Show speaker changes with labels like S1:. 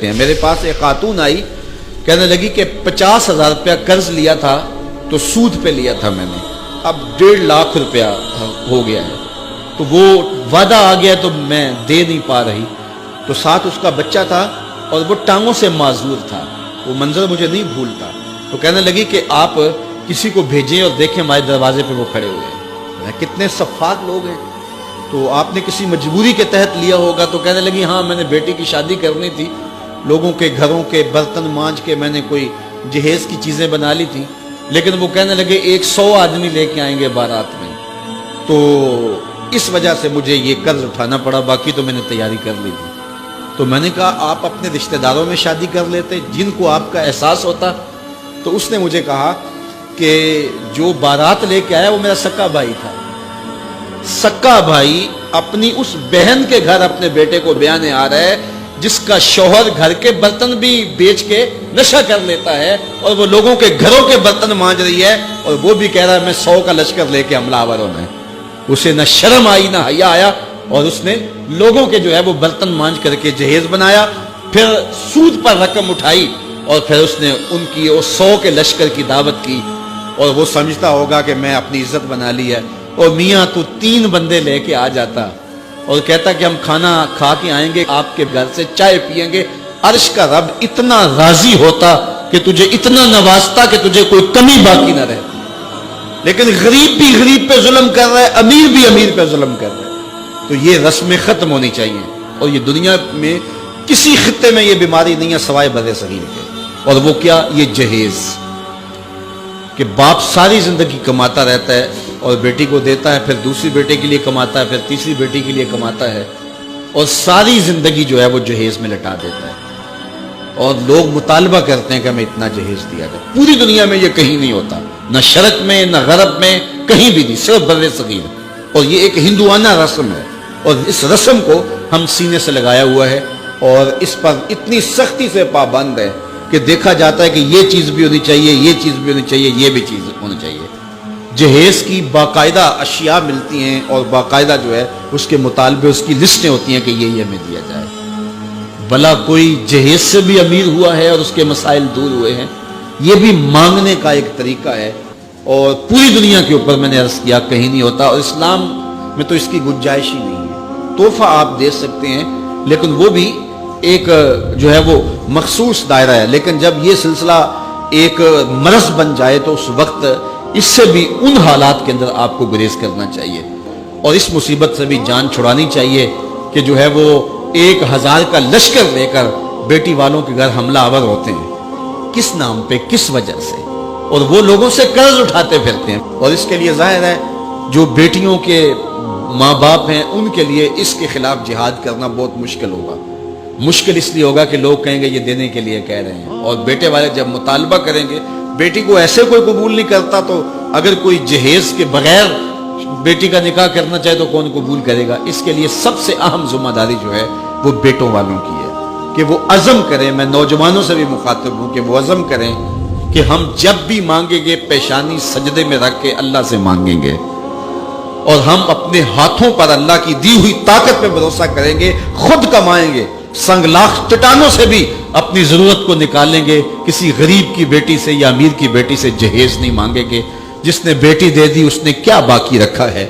S1: کرتے ہیں. میرے پاس ایک خاتون آئی, کہنے لگی کہ 50,000 روپیہ قرض لیا تھا تو سود پہ لیا تھا میں نے, اب 1.5 لاکھ روپیہ ہو گیا ہے, تو وہ وعدہ آ گیا تو میں دے نہیں پا رہی. تو ساتھ اس کا بچہ تھا اور وہ ٹانگوں سے معذور تھا, وہ منظر مجھے نہیں بھولتا. تو کہنے لگی کہ آپ کسی کو بھیجیں اور دیکھیں ہمارے دروازے پہ وہ کھڑے ہوئے ہیں. کتنے صفاق لوگ ہیں, تو آپ نے کسی مجبوری کے تحت لیا ہوگا. تو کہنے لگی ہاں میں نے بیٹی کی شادی کرنی تھی, لوگوں کے گھروں کے برتن مانج کے میں نے کوئی جہیز کی چیزیں بنا لی تھی, لیکن وہ کہنے لگے 100 آدمی لے کے آئیں گے بارات میں, تو اس وجہ سے مجھے یہ قرض اٹھانا پڑا, باقی تو میں نے تیاری کر لی تھی. تو میں نے کہا آپ اپنے رشتہ داروں میں شادی کر لیتے جن کو آپ کا احساس ہوتا. تو اس نے مجھے کہا کہ جو بارات لے کے آیا وہ میرا سکا بھائی تھا. سکا بھائی اپنی اس بہن کے گھر اپنے بیٹے کو بیانے آ رہا ہے جس کا شوہر گھر کے برتن بھی بیچ کے نشہ کر لیتا ہے, اور وہ لوگوں کے گھروں کے برتن مانج رہی ہے, اور وہ بھی کہہ رہا ہے میں 100 کا لشکر لے کے حملہ آور ہونا ہے. اسے نہ شرم آئی نہ حیا آیا, اور اس نے لوگوں کے جو ہے وہ برتن مانج کر کے جہیز بنایا, پھر سود پر رقم اٹھائی, اور پھر اس نے ان کی 100 کے لشکر کی دعوت کی, اور وہ سمجھتا ہوگا کہ میں اپنی عزت بنا لی ہے. اور میاں تو 3 بندے لے کے آ جاتا اور کہتا کہ ہم کھانا کھا کے آئیں گے, آپ کے گھر سے چائے پیئیں گے. عرش کا رب اتنا راضی ہوتا کہ تجھے اتنا نوازتا کہ تجھے کوئی کمی باقی نہ رہتی. لیکن غریب بھی غریب پہ ظلم کر رہا ہے, امیر بھی امیر پہ ظلم کر رہا ہے. تو یہ رسمیں ختم ہونی چاہیے, اور یہ دنیا میں کسی خطے میں یہ بیماری نہیں ہے سوائے بر صغیر کے. اور وہ کیا, یہ جہیز, کہ باپ ساری زندگی کماتا رہتا ہے اور بیٹی کو دیتا ہے, پھر دوسری بیٹے کے لیے کماتا ہے, پھر تیسری بیٹی کے لیے کماتا ہے, اور ساری زندگی جو ہے وہ جہیز میں لٹا دیتا ہے. اور لوگ مطالبہ کرتے ہیں کہ ہمیں اتنا جہیز دیا جائے. پوری دنیا میں یہ کہیں نہیں ہوتا, نہ شرق میں نہ غرب میں, کہیں بھی نہیں, صرف بر صغیر. اور یہ ایک ہندوانہ رسم ہے, اور اس رسم کو ہم سینے سے لگایا ہوا ہے, اور اس پر اتنی سختی سے پابند ہے کہ دیکھا جاتا ہے کہ یہ چیز بھی ہونی چاہیے, یہ چیز بھی ہونی چاہیے, یہ بھی چیز ہونی چاہیے. جہیز کی باقاعدہ اشیاء ملتی ہیں, اور باقاعدہ جو ہے اس کے مطالبے, اس کی لسٹیں ہوتی ہیں کہ یہ ہمیں دیا جائے. بھلا کوئی جہیز سے بھی امیر ہوا ہے اور اس کے مسائل دور ہوئے ہیں؟ یہ بھی مانگنے کا ایک طریقہ ہے, اور پوری دنیا کے اوپر میں نے عرض کیا کہیں نہیں ہوتا, اور اسلام میں تو اس کی گنجائش ہی نہیں ہے. تحفہ آپ دے سکتے ہیں, لیکن وہ بھی ایک جو ہے وہ مخصوص دائرہ ہے. لیکن جب یہ سلسلہ ایک مرض بن جائے تو اس وقت اس سے بھی ان حالات کے اندر آپ کو گریز کرنا چاہیے, اور اس مصیبت سے بھی جان چھڑانی چاہیے کہ جو ہے وہ 1000 کا لشکر لے کر بیٹی والوں کے گھر حملہ آور ہوتے ہیں. کس نام پہ, کس وجہ سے؟ اور وہ لوگوں سے قرض اٹھاتے پھرتے ہیں. اور اس کے لیے ظاہر ہے جو بیٹیوں کے ماں باپ ہیں ان کے لیے اس کے خلاف جہاد کرنا بہت مشکل ہوگا. مشکل اس لیے ہوگا کہ لوگ کہیں گے یہ دینے کے لیے کہہ رہے ہیں, اور بیٹے والے جب مطالبہ کریں گے, بیٹی کو ایسے کوئی قبول نہیں کرتا, تو اگر کوئی جہیز کے بغیر بیٹی کا نکاح کرنا چاہے تو کون قبول کرے گا؟ اس کے لیے سب سے اہم ذمہ داری جو ہے وہ بیٹوں والوں کی ہے کہ وہ عزم کریں. میں نوجوانوں سے بھی مخاطب ہوں کہ وہ عزم کریں کہ ہم جب بھی مانگیں گے پیشانی سجدے میں رکھ کے اللہ سے مانگیں گے, اور ہم اپنے ہاتھوں پر اللہ کی دی ہوئی طاقت پہ بھروسہ کریں گے, خود کمائیں گے, سنگلاخ چٹانوں سے بھی اپنی ضرورت کو نکالیں گے. کسی غریب کی بیٹی سے یا امیر کی بیٹی سے جہیز نہیں مانگیں گے. جس نے بیٹی دے دی اس نے کیا باقی رکھا ہے؟